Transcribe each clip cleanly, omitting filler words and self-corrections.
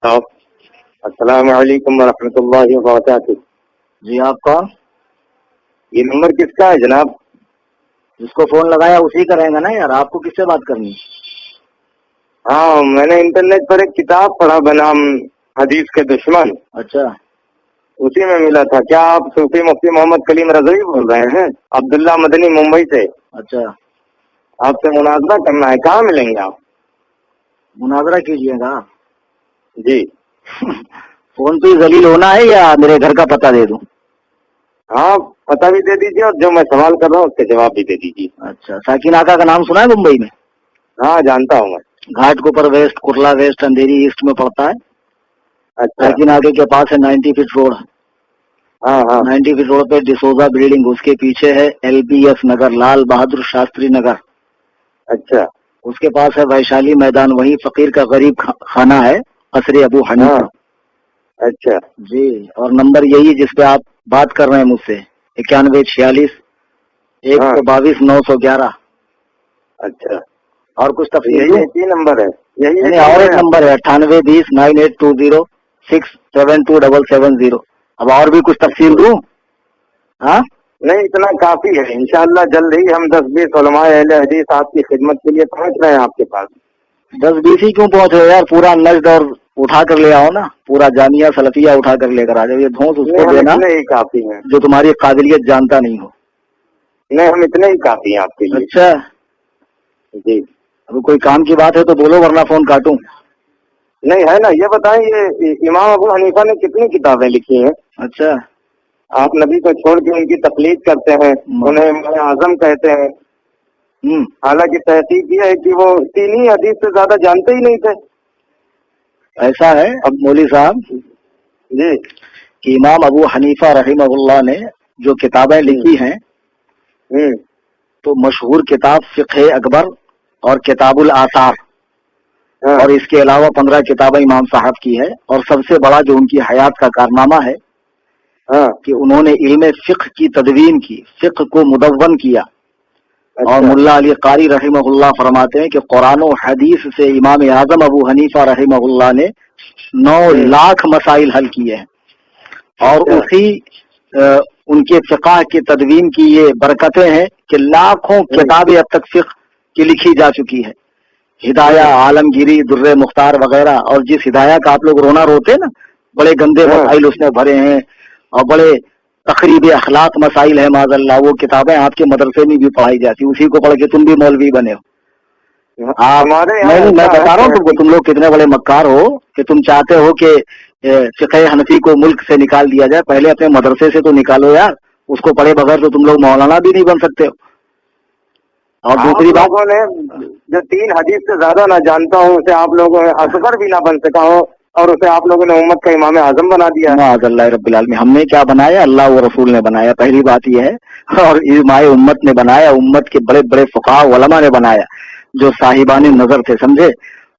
السلام علیکم ورحمۃ اللہ وبرکاتہ. جی آپ کون؟ یہ نمبر کس کا ہے جناب؟ جس کو فون لگایا اسی کا رہے گا نا یار. آپ کو کس سے بات کرنی؟ ہاں میں نے انٹرنیٹ پر ایک کتاب پڑھا بنام حدیث کے دشمن. اچھا اسی میں ملا تھا. کیا آپ صوفی مفتی محمد کلیم رضوی بول رہے ہیں؟ عبداللہ مدنی ممبئی سے. اچھا آپ سے مناظرہ کرنا ہے. کہاں ملیں گے آپ؟ مناظرہ کیجیے گا. جی فون پہ ذلیل ہونا ہے یا میرے گھر کا پتہ دے دوں؟ ہاں پتہ بھی دے دیجیے اور جو میں سوال کر رہا ہوں اس کے جواب بھی دے دیجیے. اچھا ساکن آقا کا نام سنا ہے ممبئی میں؟ ہاں جانتا ہوں میں. گھاٹ کے اوپر ویسٹ، کرلا ویسٹ، اندھیری ایسٹ میں پڑتا ہے. اچھا ساکن آقا کے پاس ہے 90 فٹ روڈ. ہاں ہاں 90 فٹ روڈ پہ ڈسوزا بلڈنگ، اس کے پیچھے ہے LBS نگر، لال بہادر شاستری نگر. اچھا اس کے پاس ہے ویشالی میدان، وہی فقیر کا غریب خانہ ہے، قصر ابو حنیفہ. ہاں اچھا جی اور نمبر یہی جس پہ آپ بات کر رہے ہیں مجھ سے، 9146 122 911. اچھا اور کچھ تفصیل یہی دوں؟ ایک نمبر ہے. یہی نہیں اور ایک نمبر ہے 9820 9820 67270. اب اور بھی کچھ تفصیل دوں؟ ہاں نہیں اتنا کافی ہے. انشاءاللہ جلد ہی ہم 10-20 علماء اہل حدیث آپ کی خدمت کے لیے پہنچ رہے ہیں آپ کے پاس. 10-20 ہی کیوں پہنچ رہے یار؟ پورا نجد اور اٹھا کر لے آؤ نا، پورا جامعہ سلفیہ اٹھا کر لے کر آ جاؤ. یہ دھونس اس کو دینا اتنے ہی کافی ہیں. جو تمہاری قابلیت جانتا نہیں ہو. نہیں ہم اتنے ہی کافی ہیں آپ کے لیے. اچھا جی اب کوئی کام کی بات ہے تو بولو ورنہ فون کاٹوں. نہیں ہے نا. یہ بتائیں یہ امام ابو حنیفہ نے کتنی کتابیں لکھی ہیں؟ اچھا آپ نبی کو چھوڑ کے ان کی تقلید کرتے ہیں، انہیں امام اعظم کہتے ہیں. حالانکہ تحقیق یہ ہے کہ وہ 3 ہی حدیث سے زیادہ جانتے ہی نہیں تھے. ایسا ہے اب مولوی صاحب جی کہ امام ابو حنیفہ رحمہ اللہ نے جو کتابیں لکھی ہیں تو مشہور کتاب فقہ اکبر اور کتاب الآثار، اور اس کے علاوہ 15 کتابیں امام صاحب کی ہے. اور سب سے بڑا جو ان کی حیات کا کارنامہ ہے کہ انہوں نے علم فقہ کی تدوین کی، فقہ کو مدون کیا. اور ملا علی قاری رحمہ اللہ فرماتے ہیں کہ قرآن و حدیث سے امام اعظم ابو حنیفہ رحمہ اللہ نے 9 لاکھ مسائل حل کیے ہیں. اور اسی ان کے فقہ کی تدوین کی یہ برکتیں ہیں کہ لاکھوں کتابیں اب تک فقہ کی لکھی جا چکی ہے. ہدایہ، عالمگیری، در مختار وغیرہ. اور جس ہدایہ کا آپ لوگ رونا روتے ہیں نا، بڑے گندے مسائل اس نے بھرے ہیں اور بڑے تقریب اخلاق مسائل ہیں معاذ اللہ. وہ کتابیں آپ کے مدرسے میں بھی پڑھائی جاتی، اسی کو پڑھ کے تم بھی مولوی بنے ہو. میں بتا رہا ہوں تم کو، تم لوگ کتنے بڑے مکار ہو کہ تم چاہتے ہو کہ فقہ حنفی کو ملک سے نکال دیا جائے. پہلے اپنے مدرسے سے تو نکالو یار. اس کو پڑھے بغیر تو تم لوگ مولانا بھی نہیں بن سکتے ہو. اور دوسری بات، لوگوں نے جو 3 حدیث سے زیادہ نہ جانتا ہو اسے آپ لوگوں نے اصغر بھی نہ بن سکا ہو اور اسے آپ لوگوں نے امت کا امام اعظم بنا دیا. معاذ اللہ رب العالمین. ہم نے کیا بنایا؟ اللہ و رسول نے بنایا. پہلی بات یہ ہے. اور علماء امت نے بنایا، امت کے بڑے بڑے فقہاء علماء نے بنایا جو صاحبان نظر تھے، سمجھے.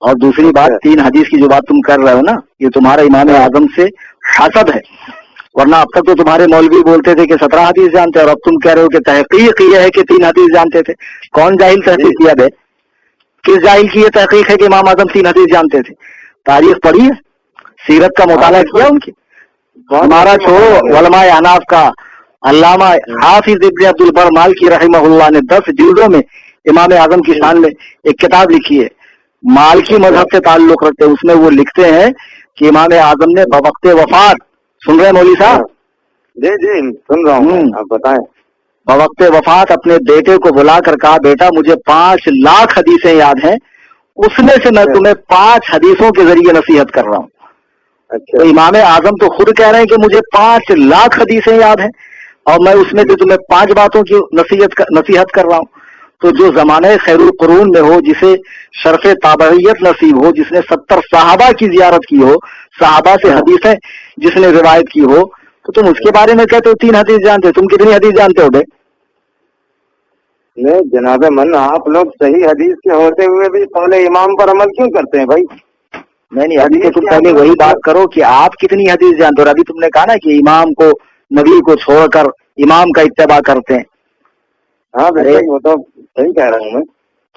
اور دوسری بات 3 حدیث کی جو بات تم کر رہے ہو نا، یہ تمہارا امام اعظم سے حسد ہے. ورنہ اب تک تو تمہارے مولوی بولتے تھے کہ 17 حدیث جانتے ہیں، اور اب تم کہہ رہے ہو کہ تحقیق یہ ہے کہ 3 حدیث جانتے تھے. کون جاہل تحقیق کیا بے؟ کس جاہل کی یہ تحقیق ہے کہ امام اعظم 3 حدیث جانتے تھے؟ تاریخ پڑھی ہے؟ سیرت کا مطالعہ کیا ان کی؟ ہمارا چھوڑو، علماء احناف کا علامہ حافظ ابن عبد البر مالکی رحمہ اللہ نے 10 جلدوں میں امام اعظم کی شان میں ایک کتاب لکھی ہے. مالکی مذہب سے تعلق رکھتے ہیں. اس میں وہ لکھتے ہیں کہ امام اعظم نے بوقت وفات، سن رہے ہیں مولوی صاحب؟ جی جی سن رہا ہوں. آپ بتائیں. بوقت وفات اپنے بیٹے کو بلا کر کہا، بیٹا مجھے 5 لاکھ حدیثیں یاد ہیں، اس میں سے میں تمہیں 5 حدیثوں کے ذریعے نصیحت کر رہا ہوں. تو امام اعظم تو خود کہہ رہے ہیں کہ مجھے 5 لاکھ حدیثیں یاد ہیں اور میں اس میں سے تمہیں 5 باتوں کی نصیحت کر رہا ہوں. تو جو زمانہ خیر القرون میں ہو، جسے شرف تابعیت نصیب ہو، جس نے 70 صحابہ کی زیارت کی ہو، صحابہ سے حدیثیں جس نے روایت کی ہو، تو تم اس کے بارے میں کہتے ہو 3 حدیث جانتے ہو. تم کتنی حدیث جانتے ہو بے؟ نہیں جناب من، آپ لوگ صحیح حدیث کے ہوتے ہوئے بھی قول امام پر عمل کیوں کرتے ہیں بھائی؟ نہیں ابھی تو تم پہلے وہی بات کرو کہ آپ کتنی حدیث جانتے ہو. ابھی تم نے کہا نا کہ امام کو، نبی کو چھوڑ کر امام کا اتباع کرتے ہیں. ہاں وہ تو صحیح کہہ رہا ہوں میں.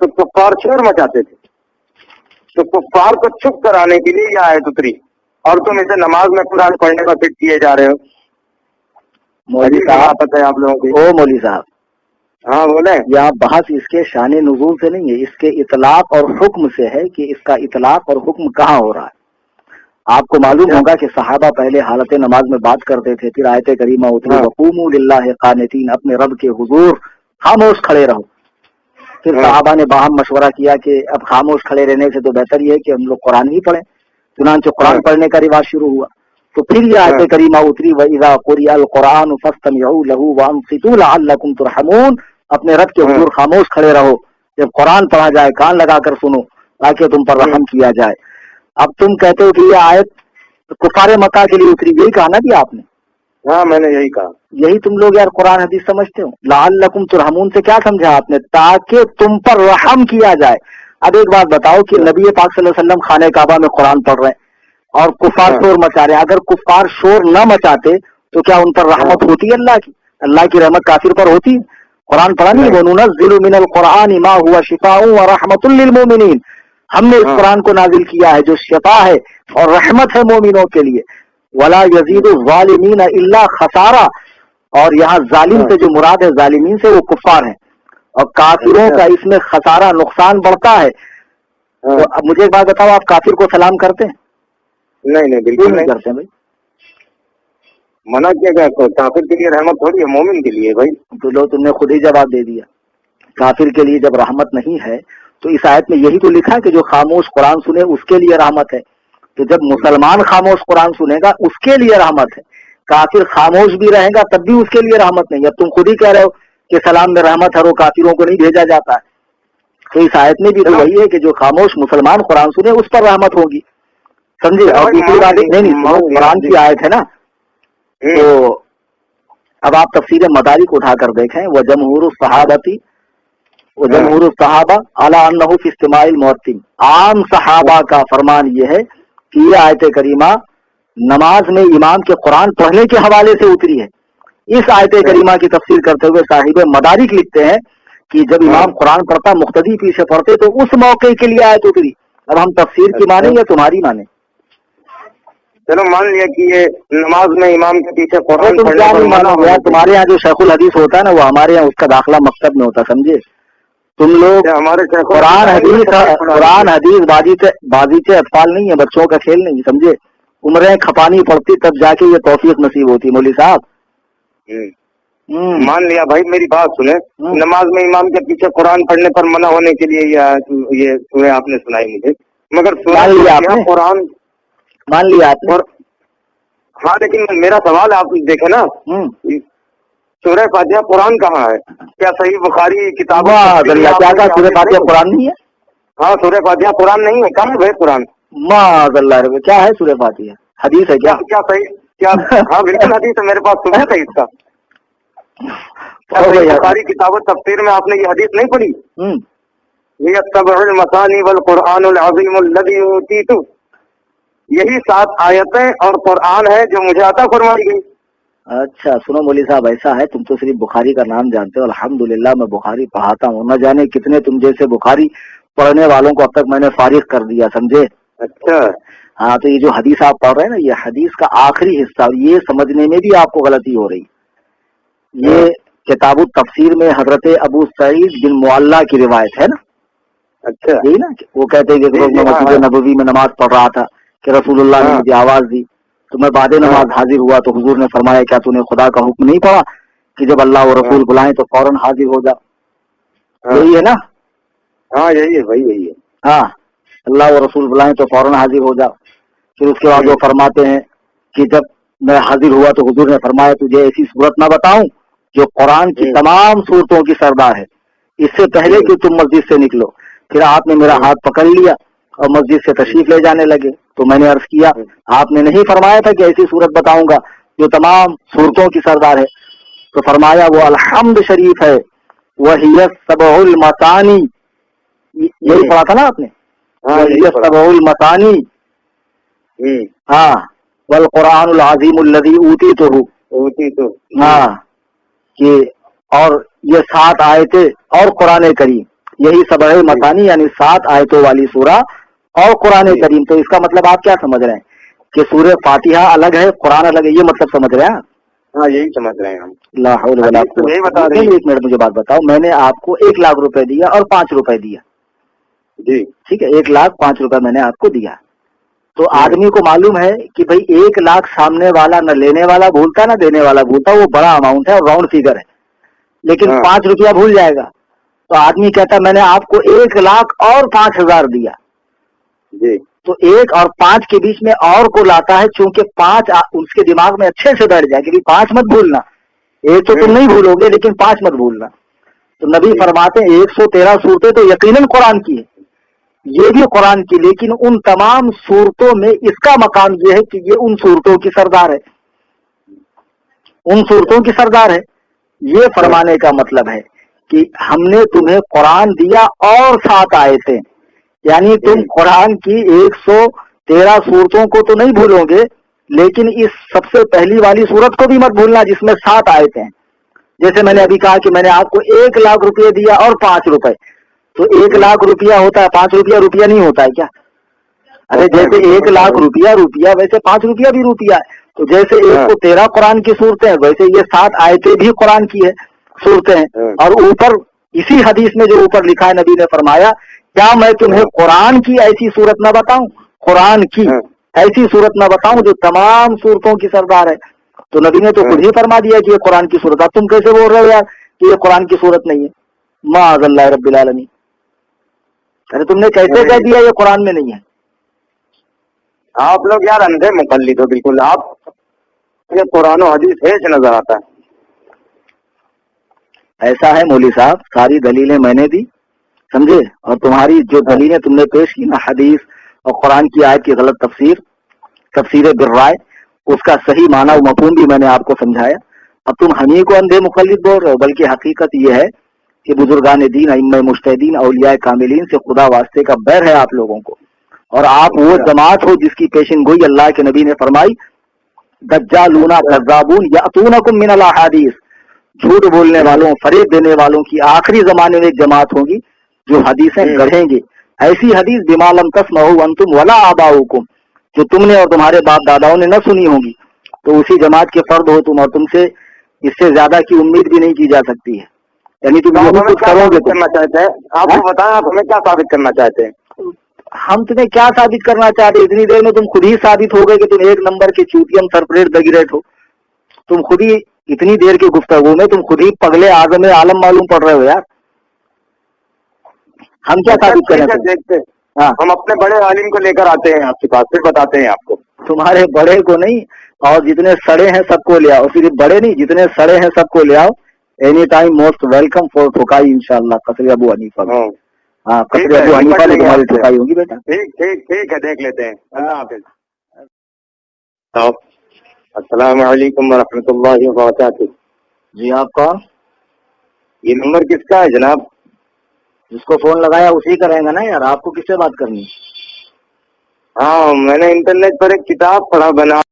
تو کفار شور مچاتے تھے، تو کفار کو چپ کرانے کے لیے یہ آیت اتری، اور تم اسے نماز میں قرآن پڑھنے کا فٹ کیے جا رہے ہو۔ مولوی صاحب پتہ ہے آپ لوگوں کی؟ او مولوی صاحب، ہاں بولے۔ یہاں بحث اس کے شان نزول سے نہیں ہے، اس کے اطلاق اور حکم سے ہے کہ اس کا اطلاق اور حکم کہاں ہو رہا ہے۔ آپ کو معلوم ہوگا کہ صحابہ پہلے حالت نماز میں بات کرتے تھے، پھر آیت کریمہ اتری وقوموا للہ قانتین، اپنے رب کے حضور خاموش کھڑے رہو۔ پھر صحابہ نے باہم مشورہ کیا کہ اب خاموش کھڑے رہنے سے تو بہتر یہ ہے کہ ہم لوگ قرآن ہی پڑھیں، چنانچہ قرآن پڑھنے کا رواج شروع ہوا۔ تو پھر یہ آیت کریمہ اتری وَإِذَا قُرِئَ الْقُرْآنُ فَاسْتَمِعُوا لَهُ وَأَنصِتُوا لَعَلَّكُمْ تُرْحَمُونَ، اپنے رب کے حضور خاموش کھڑے رہو، جب قرآن پڑھا جائے کان لگا کر سنو تاکہ تم پر رحم کیا جائے۔ اب تم کہتے ہو کہ یہ آیت کفار مکہ کے لیے اتری، یہی کہا نا بھی آپ نے؟ ہاں میں نے یہی کہا۔ یہی تم لوگ یار قرآن حدیث سمجھتے ہو۔ لعلکم ترحمون سے کیا سمجھا آپ نے؟ تاکہ تم پر رحم کیا جائے۔ اب ایک بات بتاؤ کہ نبی پاک صلی اللہ علیہ وسلم خانہ کعبہ میں قرآن پڑھ رہے ہیں اور کفار شور مچا رہے ہیں، اگر کفار شور نہ مچاتے تو کیا ان پر رحمت ہوتی ہے اللہ کی؟ اللہ کی رحمت کافر پر ہوتی ہے؟ قرآن پڑھا نہیں، وَنُنَزِّلُ مِنَ الْقُرْآنِ مَا هُوَ شِفَاءٌ وَرَحْمَةٌ لِّلْمُؤْمِنِينَ، ہم نے اس قرآن کو نازل کیا ہے جو شفا ہے اور رحمت ہے مومنوں کے لیے۔ وَلَا يَزِيدُ الظَّالِمِينَ إِلَّا خَسَارًا، اور یہاں ظالم سے جو مراد ہے ظالمین سے وہ کفار ہیں، اور کافروں کا اس میں خسارہ نقصان بڑھتا ہے۔ تو اب مجھے ایک بات بتاؤ، آپ کافر کو سلام کرتے ہیں؟ نہیں بالکل نہیں کرتے ہیں بھائی، منع کیا گیا، کافر کے لیے رحمت تھوڑی ہے، مومن کے لیے بھائی۔ تو لو تم نے خود ہی جواب دے دیا، کافر کے لیے جب رحمت نہیں ہے تو اس آیت میں یہی تو لکھا ہے کہ جو خاموش قرآن سنے اس کے لیے رحمت ہے۔ تو جب مسلمان خاموش قرآن سنے گا اس کے لیے رحمت ہے، کافر خاموش بھی رہے گا تب بھی اس کے لیے رحمت نہیں۔ اب تم خود ہی کہہ رہے ہو کہ سلام میں رحمت ہے، وہ کافروں کو نہیں بھیجا جاتا ہے، تو اس آیت میں بھی تو وہی ہے کہ جو خاموش مسلمان قرآن سنے اس پر رحمت ہوگی، سمجھے؟ اور دوسری بات نہیں، قرآن کی آیت ہے نا، تو اب آپ تفسیر مدارک اٹھا کر دیکھیں، وجمہور الصحابہ وجمہور الصحابہ علی انہ فی استماع المؤذن، عام صحابہ کا فرمان یہ ہے کہ یہ آیت کریمہ نماز میں امام کے قرآن پڑھنے کے حوالے سے اتری ہے۔ اس آیت کریمہ کی تفسیر کرتے ہوئے صاحب مدارک لکھتے ہیں کہ جب امام قرآن پڑھتا مقتدی پیچھے پڑھتے تو اس موقع کے لیے آیت اتری۔ اب ہم تفسیر کی مانیں یا تمہاری مانیں؟ چلو مان لیا کہ یہ نماز میں امام کے پیچھے قرآن تمہارے یہاں جو شیخ الحدیث ہوتا ہے نا، وہ ہمارے یہاں اس کا داخلہ مکتب میں ہوتا، سمجھے؟ تم لوگ ہمارے قرآن حدیث بازیچے اطفال نہیں ہے، بچوں کا کھیل نہیں، سمجھے؟ عمریں کھپانی پڑتی تب جا کے یہ توفیق نصیب ہوتی۔ مولوی صاحب مان لیا بھائی، میری بات سنیں، نماز میں امام کے پیچھے قرآن پڑھنے پر منع ہونے کے لیے یہ سورہ آپ نے سنائی مجھے، مگر قرآن مان لیا آپ نے؟ ہاں لیکن میرا سوال آپ دیکھیں نا، سورہ فاتحہ قرآن کہاں ہے؟ کیا صحیح بخاری کتاب سورہ فاتحہ قرآن نہیں ہے؟ ہاں سورہ فاتحہ قرآن نہیں ہے، کہاں ہے قرآن؟ معاذ اللہ رب، کیا ہے سورہ فاتحہ؟ حدیث ہے کیا؟ کیا صحیح کیا؟ ہاں بالکل حدیث ہے میرے پاس، سنا تھا اس کا بخاری کتاب تفسیر میں آپ نے یہ حدیث نہیں پڑھی؟ یہ السبع المثانی والقرآن العظیم الذی اوتیت، یہی 7 آیتیں اور قرآن ہے جو مجھے عطا فرمائی گئی۔ اچھا سنو مولوی صاحب، ایسا ہے تم تو صرف بخاری کا نام جانتے ہو، الحمدللہ میں بخاری پڑھاتا ہوں، نہ جانے کتنے تم جیسے بخاری پڑھنے والوں کو اب تک میں نے فارغ کر دیا، سمجھے؟ اچھا ہاں، تو یہ جو حدیث آپ پڑھ رہے ہیں نا، یہ حدیث کا آخری حصہ، یہ سمجھنے میں بھی آپ کو غلطی ہو رہی۔ یہ کتاب التفسیر میں حضرت ابو سعید بن معلہ کی روایت ہے نا، اچھا یہی نا، وہ کہتے ہیں کہ میں مسجد نبوی میں نماز پڑھ رہا تھا کہ رسول اللہ نے مجھے آواز دی تو میں بعد نماز حاضر ہوا تو حضور نے فرمایا کیا تو نے خدا کا حکم نہیں پڑھا کہ جب اللہ و رسول بلائیں تو فوراً حاضر ہو جا؟ یہی ہے نا؟ ہاں یہی ہے بھائی، یہی ہے۔ ہاں، اللہ و رسول بلائیں تو فوراً حاضر ہو جا۔ پھر اس کے بعد وہ فرماتے ہیں کہ جب میں حاضر ہوا تو حضور نے فرمایا تجھے ایسی صورت نہ بتاؤں جو قرآن کی تمام صورتوں کی سردار ہے، اس سے پہلے کہ تم مسجد سے نکلو۔ پھر آپ نے میرا ہاتھ پکڑ لیا اور مسجد سے تشریف لے جانے لگے تو میں نے عرض کیا آپ نے نہیں فرمایا تھا کہ ایسی صورت بتاؤں گا جو تمام صورتوں کی سردار ہے؟ تو فرمایا وہ الحمد شریف ہے، وہی السبع المثانی، یہی پڑھا تھا نا آپ نے، وہی السبع المثانی، ہاں، والقرآن العظیم الذی اوتیتہ، ہاں، کہ اور یہ 7 آیتیں اور قرآن کریم، یہی سبع مثانی یعنی 7 آیتوں والی سورہ اور قرآن کریم. تو اس کا مطلب آپ کیا سمجھ رہے ہیں کہ سورہ فاتحہ الگ ہے قرآن الگ ہے, یہ مطلب سمجھ رہے ہیں؟ ہاں یہی سمجھ رہے ہیں ہم. لا حول ولا قوت. یہی بتا رہے ہیں. ایک منٹ مجھے بات بتاؤ, میں نے آپ کو 1 لاکھ روپے دیا اور 5 روپے دیا جی ٹھیک ہے, 1 لاکھ 5 روپے میں نے آپ کو دیا. تو آدمی کو معلوم ہے کہ بھائی 1 لاکھ سامنے والا نہ لینے والا بھولتا نہ دینے والا بھولتا, وہ بڑا اماؤنٹ ہے اور راؤنڈ فگر ہے, لیکن 5 روپیہ بھول جائے گا. تو آدمی کہتا ہے میں نے آپ کو 1 لاکھ اور 5,000 دیا جی. تو 1 اور 5 کے بیچ میں اور کو لاتا ہے, چونکہ 5 اس کے دماغ میں اچھے سے بیٹھ جائے کہ 5 مت بھولنا, 1 تو تم نہیں بھولو گے لیکن 5 مت بھولنا. تو نبی فرماتے ہیں 113 صورتیں تو یقیناً قرآن کی ہے, یہ بھی قرآن کی, لیکن ان تمام صورتوں میں اس کا مقام یہ ہے کہ یہ ان صورتوں کی سردار ہے, ان صورتوں کی سردار ہے. یہ فرمانے کا مطلب ہے کہ ہم نے تمہیں قرآن دیا اور 7 آیتیں, یعنی تم قرآن کی 113 صورتوں کو تو نہیں بھولو گے, لیکن اس سب سے پہلی والی صورت کو بھی مت بھولنا جس میں 7 آیتیں ہیں. جیسے میں نے ابھی کہا کہ میں نے آپ کو 1 لاکھ روپے دیا اور 5 روپے, تو 1 لاکھ روپیہ ہوتا ہے, 5 روپیہ روپیہ نہیں ہوتا ہے کیا؟ ارے جیسے 1 لاکھ روپیہ روپیہ ویسے 5 روپیہ بھی روپیہ ہے. تو جیسے 113 قرآن کی صورتیں ہیں ویسے یہ 7 آیتیں بھی قرآن کی ہے صورتیں ہیں. اور اوپر اسی حدیث میں جو اوپر لکھا ہے نبی نے فرمایا کیا میں تمہیں قرآن کی ایسی صورت نہ بتاؤں, قرآن کی ایسی صورت نہ بتاؤں جو تمام صورتوں کی سردار ہے. تو نبی نے تو خود ہی فرما دیا کہ یہ قرآن کی صورت. اب تم کیسے بول رہے ہو یار کہ یہ قرآن کی صورت نہیں ہے؟ معاذ اللہ رب العالمین. ارے تم نے کیسے کہہ دیا یہ قرآن میں نہیں ہے؟ آپ لوگ یار اندھے مقلد ہو بالکل. آپ یہ قرآن و حدیث ہے جو نظر آتا ہے. ایسا ہے مولوی صاحب, ساری دلیلیں میں نے دی سمجھے, اور تمہاری جو دلیلیں تم نے پیش کی نا حدیث اور قرآن کی آیت کی غلط تفسیر بالرائے, اس کا صحیح معنی و مفہوم بھی میں نے آپ کو سمجھایا. اب تم ہم ہی کو اندھے مقلد بول رہے ہو, بلکہ حقیقت یہ ہے کہ بزرگان دین ائمہ مجتہدین اولیاء کاملین سے خدا واسطے کا بیر ہے آپ لوگوں کو, اور آپ وہ جماعت ہو جس کی پیشن گوئی اللہ کے نبی نے فرمائی دجالون کذابون یاتونکم من الاحادیث, جھوٹ بولنے والوں فریب دینے والوں کی آخری زمانے میں ایک جماعت ہوگی جو حدیثیں گڑھیں گے, ایسی حدیث بما لم تسمعوا انتم ولا آباؤکم, جو تم نے اور تمہارے باپ داداؤں نے نہ سنی ہوگی. تو اسی جماعت کے فرد ہو تم, اور تم سے اس سے زیادہ کی امید بھی نہیں کی جا سکتی ہے. یعنی تم یہی کچھ کرو گے. کرنا چاہتے ہیں آپ کو بتائیں, آپ ہمیں کیا ثابت کرنا چاہتے ہیں؟ ہم تمہیں کیا ثابت کرنا چاہتے ہیں؟ اتنی دیر میں تم خود ہی ثابت ہو گئے کہ تم 1 نمبر کے چوتیم سرپریٹ دگریٹ ہو. تم خود ہی اتنی دیر کی گفتگو میں تم خود ہی پگلے اعظم عالم معلوم پڑ رہے ہو یار. ہم کیا ثابت کریں؟ دیکھتے ہم اپنے بڑے عالم کو لے کر آتے ہیں آپ کے پاس, پھر بتاتے ہیں آپ کو. تمہارے بڑے کو نہیں, اور جتنے سڑے ہیں سب کو لے آؤ, صرف بڑے نہیں جتنے سڑے ہیں سب کو لے آؤ. Any time most welcome for ٹھوکائی انشاءاللہ. قصری ابو حنیفہ. ہاں قصری ابو حنیفہ میں تمہاری ٹھوکائی ہوگی بیٹا. ٹھیک ہے, دیکھ لیتے ہیں. اللہ حافظ. السلام علیکم ورحمۃ اللہ وبرکاتہ. جی آپ کون؟ یہ نمبر کس کا ہے جناب؟ جس کو فون لگایا اسی کا رہے گا نا یار, آپ کو کس سے بات کرنی؟ ہاں میں نے انٹرنیٹ پر ایک کتاب پڑھا بنا